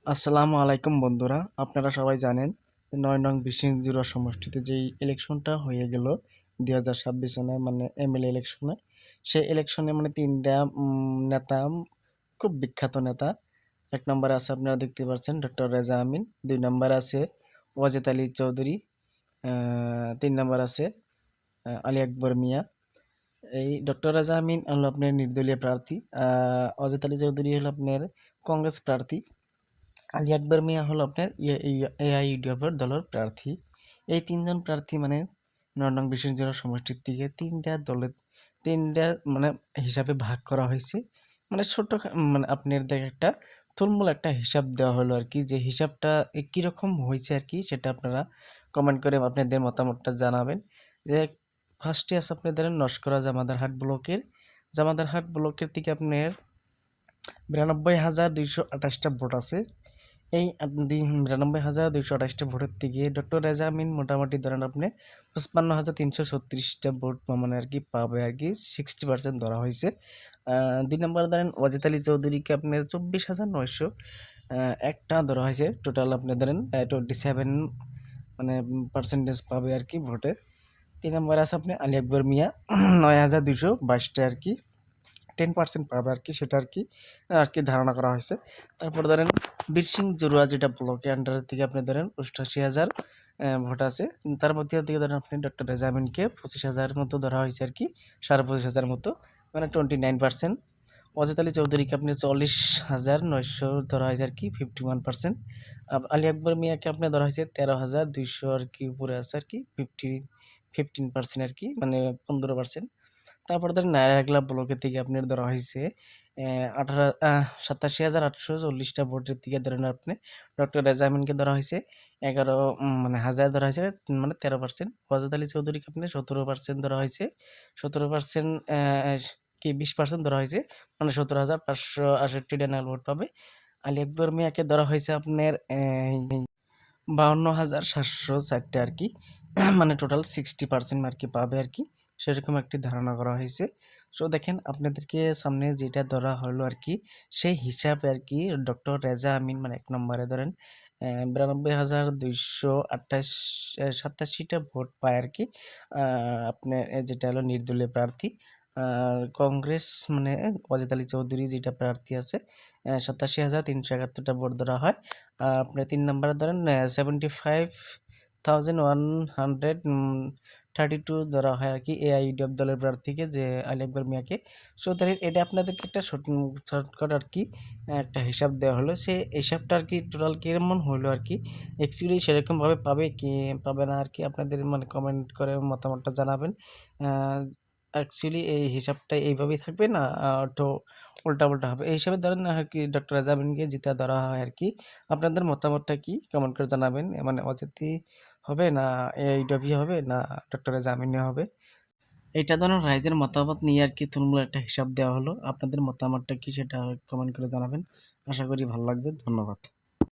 আসসালামু আলাইকুম বন্ধুরা, আপনারা সবাই জানেন ৯ নং বিসিক সমষ্টিতে যেই ইলেকশনটা হয়ে গেল ২০২৬ সনে মানে এমএলএ ইলেকশনে। সেই ইলেকশনে মানে ৩টা নেতা, খুব বিখ্যাত নেতা। ১ নম্বরে আছে আপনারা দেখতে পাচ্ছেন ডক্টর রেজা আমিন, ২ নম্বরে আছে ওয়াজেদ আলী চৌধুরী, ৩ নম্বর আছে আলী আকবর মিয়া। এই ডক্টর রেজা আমিন হলো আপনার নির্দলীয় প্রার্থী, ওয়াজেদ আলী চৌধুরী হলো আপনার কংগ্রেস প্রার্থী, আলী আকবর মিয়া হলো আপনার এআইইউডিএফের দলের প্রার্থী। এই ৩ জন প্রার্থী মানে ৯ নং বিশেষ জেলা সমষ্টির থেকে ৩টা দলের ৩টা মানে হিসাবে ভাগ করা হয়েছে। মানে ছোট মানে আপনার একটা থুলমূল একটা হিসাব দেওয়া হলো আরকি। যে হিসাবটা কিরকম হয়েছে আরকি সেটা আপনারা কমেন্ট করে আপনাদের মতামতটা জানাবেন। যে ফার্স্টে আছে আপনাদের নস্করা জামাদারহাট ব্লকের থেকে আপনার ৯২,২২৮টা ভোট আছে। এই ৯২,২২৮টা ভোটের থেকে ডক্টর রেজা আমিন মোটামুটি ধরেন আপনি ৫৫,৩৩৬টা ভোট মানে আর কি পাবে আর কি, 60% ধরা হয়েছে। ২ নম্বরে ধরেন ওয়াজেদ আলী চৌধুরীকে আপনার ২৪,৯০০ একটা ধরা হয়েছে। টোটাল আপনি ধরেন 27 মানে পার্সেন্টেজ পাবে আর কি ভোটে। ৩ নম্বরে আছে আপনি আলী আকবর মিয়া ৯,২২২টা আর কি 10% পাবে আর কি, সেটা আর কি ধারণা করা হয়েছে। তারপর ধরেন বীরসিং জরুয়া যেটা ব্লকের আন্ডারের থেকে আপনি ধরেন ৮৮,০০০ ভোট আছে। তার মধ্যে থেকে ধরেন আপনি ডক্টর রেজা আমিনকে ২৫,০০০ মতো ধরা হয়েছে আর কি, ২৫,৫০০ মতো, মানে 29%। ওয়াজেদ আলী চৌধুরীকে আপনি ৪০,৯০০ ধরা হয়েছে আর কি, 51%। আলী আকবর মিয়াকে আপনি ধরা হয়েছে ১৩,২০০ আর কি, উপরে আছে আর কি, 15% আর কি, মানে 15%। তারপরে ধরেন নায়ারলাগুলা ব্লকের থেকে আপনার ধরা হয়েছে ৮৭,৮৪০টা ভোটের থেকে ধরেন আপনি ডক্টর রেজা আমিনকে ধরা হয়েছে ১১ মানে হাজার ধরা হয়েছে, মানে 13%। ওয়াজেদ আলী চৌধুরীকে আপনি 17% ধরা হয়েছে, 17% কি 20% ধরা হয়েছে, মানে ১৭,৫৬৮টা নাগাল ভোট পাবে। আলী আকবর মিয়াকে ধরা হয়েছে আপনার ৫২,৭০৪টা আর কি, মানে টোটাল 60% আর কি পাবে আর কি, সেরকম একটি ধারণা করা হয়েছে। সো দেখেন আপনাদেরকে সামনে যেটা ধরা হলো আর কি, সেই হিসাবে আর কি ডক্টর রেজা আমিন মানে ১ নম্বরে ধরেন ৯২,২87টা ভোট পায় আর কি, আপনার যেটা হলো নির্দলীয় প্রার্থী। আর কংগ্রেস মানে ওয়াজেদ আলী চৌধুরী যেটা প্রার্থী আছে ৮৭,৩৭১টা ভোট ধরা হয়। আপনার ৩ নম্বরে ধরেন ৭৫,132 ধরা হয় আর কি এআইইউডিএফ দলের প্রার্থীকে, যে আলী আকবর মিয়াকে। সো ধরেন এটা আপনাদেরকে একটা শর্টকাট আর কি একটা হিসাব দেওয়া হলো। সে হিসাবটা আর কি টোটাল কেমন হলো আর কি, অ্যাকচুয়ালি সেরকমভাবে পাবে কি পাবে না আর কি, আপনাদের মানে কমেন্ট করে মতামতটা জানাবেন। অ্যাকচুয়ালি এই হিসাবটা এইভাবেই থাকবে না, তো উল্টা হবে। এই হিসাবে ধরেন আর কি ডক্টর আজামিনকে জিতা ধরা হয় আর কি। আপনাদের মতামতটা কি কমেন্ট করে জানাবেন। মানে অজিতই হবে না এইডব্লিউ হবে না ডক্টর আজামিনে হবে? এটা ধরুন রাইজের মতামত নিয়ে আর কি তুলমূল একটা হিসাব দেওয়া হলো। আপনাদের মতামতটা কি সেটা কমেন্ট করে জানাবেন। আশা করি ভালো লাগবে। ধন্যবাদ।